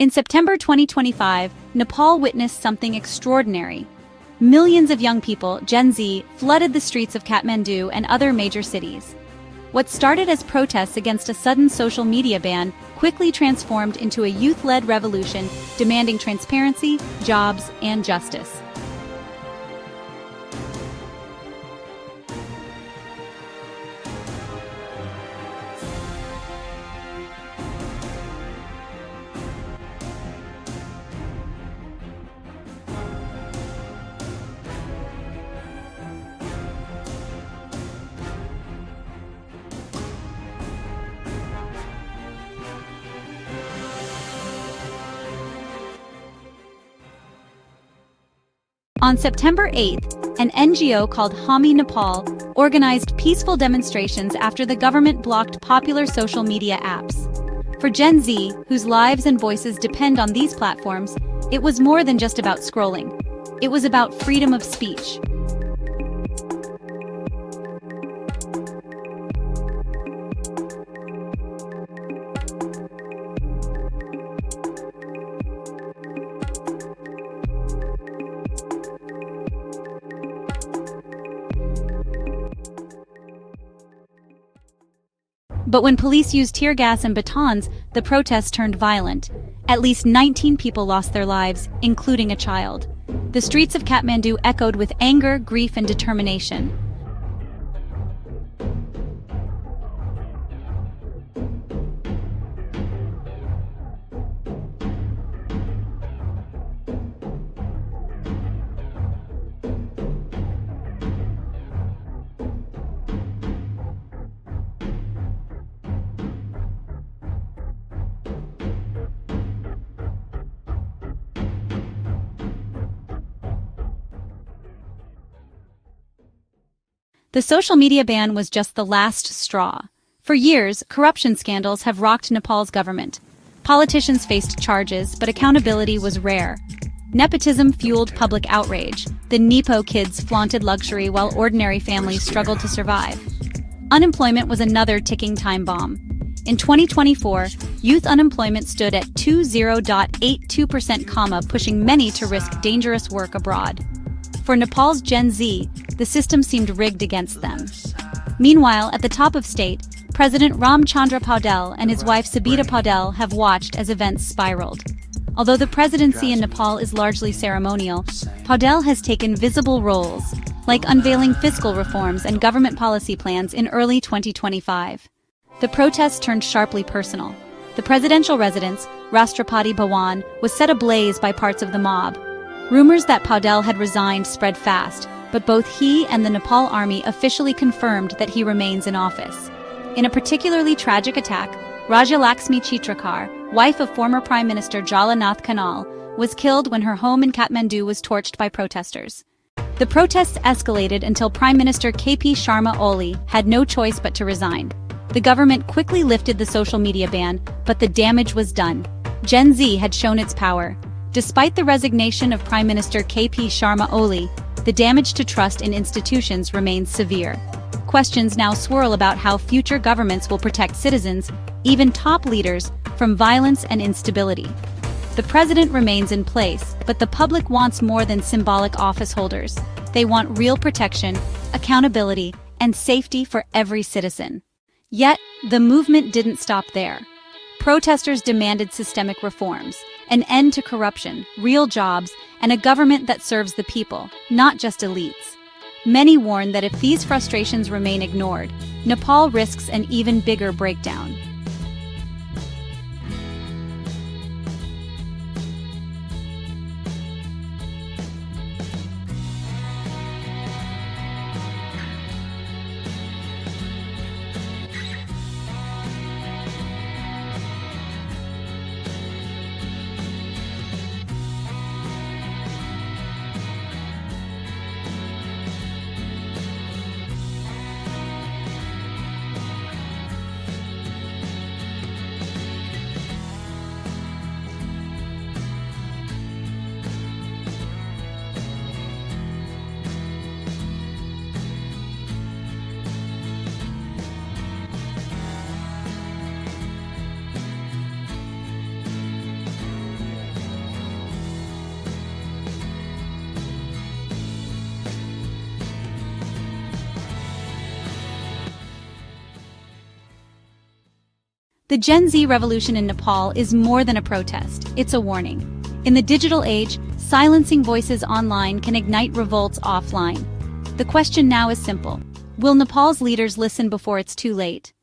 In September 2025, Nepal witnessed something extraordinary. Millions of young people, Gen Z, flooded the streets of Kathmandu and other major cities. What started as protests against a sudden social media ban quickly transformed into a youth-led revolution demanding transparency, jobs, and justice. On September 8th, an NGO called Hami Nepal organized peaceful demonstrations after the government blocked popular social media apps. For Gen Z, whose lives and voices depend on these platforms, it was more than just about scrolling. It was about freedom of speech. But when police used tear gas and batons, the protests turned violent. At least 19 people lost their lives, including a child. The streets of Kathmandu echoed with anger, grief, and determination. The social media ban was just the last straw. For years, corruption scandals have rocked Nepal's government. Politicians faced charges, but accountability was rare. Nepotism fueled public outrage. The Nepo kids flaunted luxury while ordinary families struggled to survive. Unemployment was another ticking time bomb. In 2024, youth unemployment stood at 20.82%, pushing many to risk dangerous work abroad. For Nepal's Gen Z, the system seemed rigged against them. Meanwhile, at the top of state, President Ram Chandra Paudel and his wife Sabita Paudel have watched as events spiraled. Although the presidency in Nepal is largely ceremonial, Paudel has taken visible roles, like unveiling fiscal reforms and government policy plans in early 2025. The protests turned sharply personal. The presidential residence, Rashtrapati Bhawan, was set ablaze by parts of the mob. Rumors that Paudel had resigned spread fast, but both he and the Nepal army officially confirmed that he remains in office. In a particularly tragic attack, Raja Lakshmi Chitrakar, wife of former Prime Minister Jalanath Kanal, was killed when her home in Kathmandu was torched by protesters. The protests escalated until Prime Minister KP Sharma Oli had no choice but to resign. The government quickly lifted the social media ban, but the damage was done. Gen Z had shown its power. Despite the resignation of Prime Minister KP Sharma Oli, the damage to trust in institutions remains severe. Questions now swirl about how future governments will protect citizens, even top leaders, from violence and instability. The president remains in place, but the public wants more than symbolic office holders. They want real protection, accountability, and safety for every citizen. Yet, the movement didn't stop there. Protesters demanded systemic reforms, an end to corruption, real jobs, and a government that serves the people, not just elites. Many warn that if these frustrations remain ignored, Nepal risks an even bigger breakdown. The Gen Z revolution in Nepal is more than a protest, it's a warning. In the digital age, silencing voices online can ignite revolts offline. The question now is simple. Will Nepal's leaders listen before it's too late?